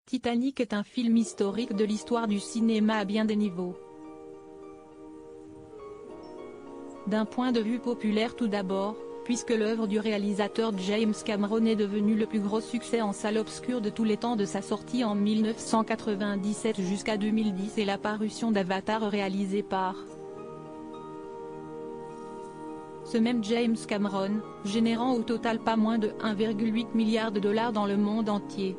Titanic est un film historique de l'histoire du cinéma à bien des niveaux. D'un point de vue populaire tout d'abord, puisque l'œuvre du réalisateur James Cameron est devenue le plus gros succès en salle obscure de tous les temps de sa sortie en 1997 jusqu'à 2010 et la parution d'Avatar réalisée par ce même James Cameron, générant au total pas moins de 1,8 milliard de dollars dans le monde entier.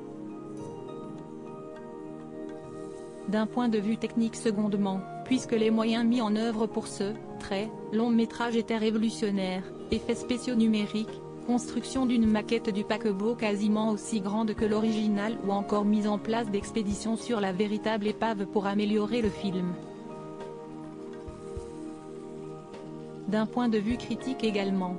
D'un point de vue technique secondement, puisque les moyens mis en œuvre pour ce très long métrage étaient révolutionnaires, effets spéciaux numériques, construction d'une maquette du paquebot quasiment aussi grande que l'original ou encore mise en place d'expéditions sur la véritable épave pour améliorer le film. D'un point de vue critique également.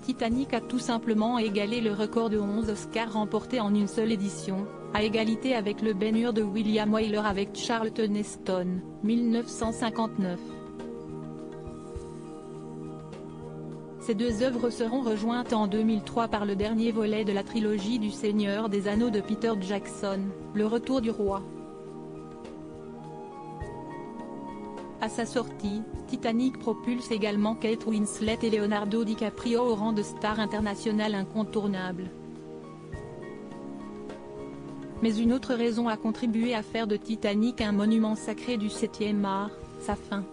Titanic a tout simplement égalé le record de 11 Oscars remportés en une seule édition, à égalité avec le Ben-Hur de William Wyler avec Charlton Heston, 1959. Ces deux œuvres seront rejointes en 2003 par le dernier volet de la trilogie du Seigneur des Anneaux de Peter Jackson, Le Retour du Roi. À sa sortie, Titanic propulse également Kate Winslet et Leonardo DiCaprio au rang de stars internationales incontournables. Mais une autre raison a contribué à faire de Titanic un monument sacré du 7e art, sa fin.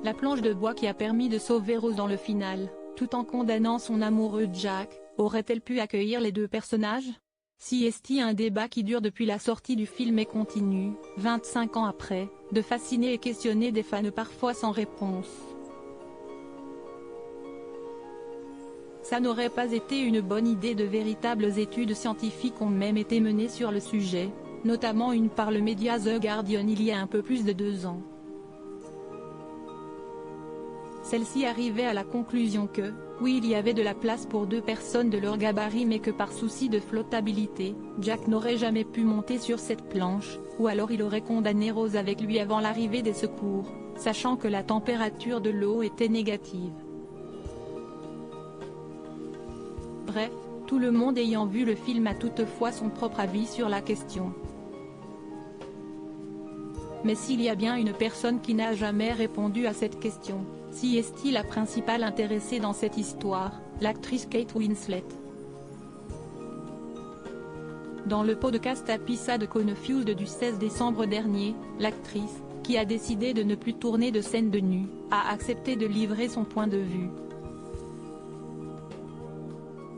La planche de bois qui a permis de sauver Rose dans le final, tout en condamnant son amoureux Jack, aurait-elle pu accueillir les deux personnages ? Si est-il un débat qui dure depuis la sortie du film et continue, 25 ans après, de fasciner et questionner des fans parfois sans réponse. Ça n'aurait pas été une bonne idée. De véritables études scientifiques ont même été menées sur le sujet, notamment une par le média The Guardian il y a un peu plus de 2 ans. Celle-ci arrivait à la conclusion que, oui, il y avait de la place pour 2 personnes de leur gabarit mais que par souci de flottabilité, Jack n'aurait jamais pu monter sur cette planche, ou alors il aurait condamné Rose avec lui avant l'arrivée des secours, sachant que la température de l'eau était négative. Bref, tout le monde ayant vu le film a toutefois son propre avis sur la question. Mais s'il y a bien une personne qui n'a jamais répondu à cette question, si est-il la principale intéressée dans cette histoire, l'actrice Kate Winslet. Dans le podcast Apissa de Confused du 16 décembre dernier, l'actrice, qui a décidé de ne plus tourner de scènes de nu, a accepté de livrer son point de vue.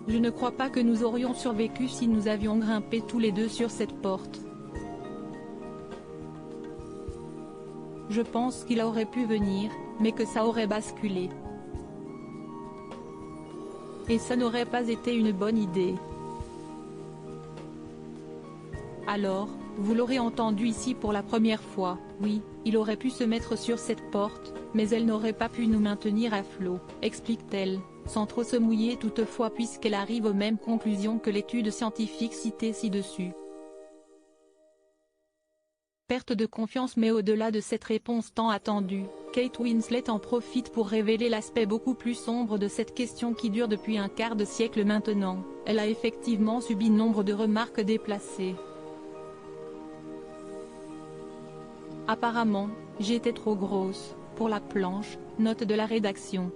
Je ne crois pas que nous aurions survécu si nous avions grimpé tous les deux sur cette porte. Je pense qu'il aurait pu venir, mais que ça aurait basculé. Et ça n'aurait pas été une bonne idée. Alors, vous l'aurez entendu ici pour la première fois, oui, il aurait pu se mettre sur cette porte, mais elle n'aurait pas pu nous maintenir à flot, explique-t-elle, sans trop se mouiller toutefois puisqu'elle arrive aux mêmes conclusions que l'étude scientifique citée ci-dessus. Perte de confiance. Mais au-delà de cette réponse tant attendue, Kate Winslet en profite pour révéler l'aspect beaucoup plus sombre de cette question qui dure depuis un quart de siècle maintenant. Elle a effectivement subi nombre de remarques déplacées. Apparemment, j'étais trop grosse pour la planche, note de la rédaction.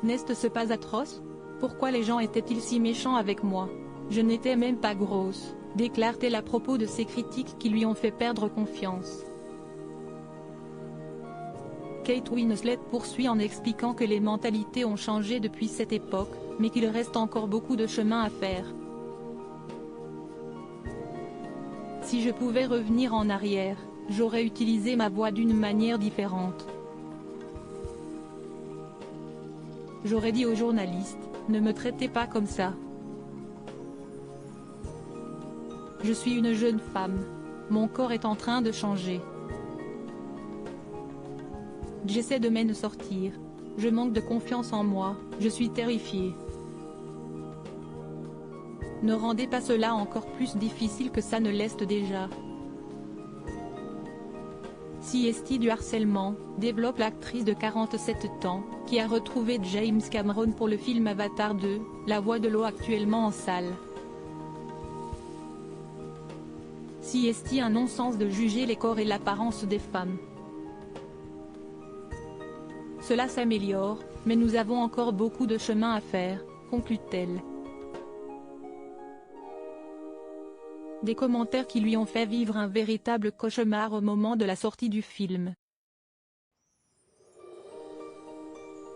N'est-ce pas atroce? Pourquoi les gens étaient-ils si méchants avec moi? Je n'étais même pas grosse, déclare-t-elle à propos de ces critiques qui lui ont fait perdre confiance. Kate Winslet poursuit en expliquant que les mentalités ont changé depuis cette époque, mais qu'il reste encore beaucoup de chemin à faire. Si je pouvais revenir en arrière, j'aurais utilisé ma voix d'une manière différente. J'aurais dit aux journalistes, ne me traitez pas comme ça. Je suis une jeune femme. Mon corps est en train de changer. J'essaie de m'en sortir. Je manque de confiance en moi, je suis terrifiée. Ne rendez pas cela encore plus difficile que ça ne l'est déjà. CST du harcèlement, développe l'actrice de 47 ans, qui a retrouvé James Cameron pour le film Avatar 2, La Voix de l'eau actuellement en salle. CST un non-sens de juger les corps et l'apparence des femmes. Cela s'améliore, mais nous avons encore beaucoup de chemin à faire, conclut-elle. Des commentaires qui lui ont fait vivre un véritable cauchemar au moment de la sortie du film.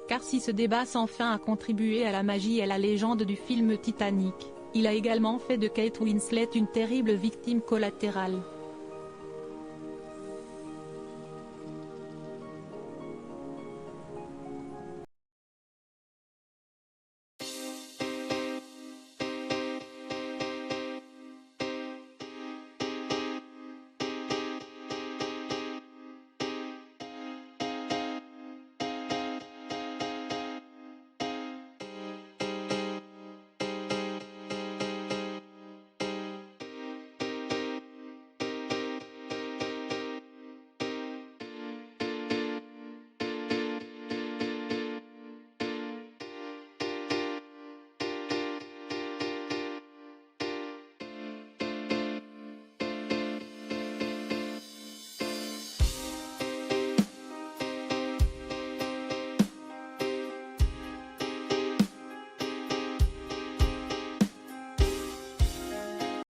Car si ce débat sans fin a contribué à la magie et à la légende du film Titanic, il a également fait de Kate Winslet une terrible victime collatérale.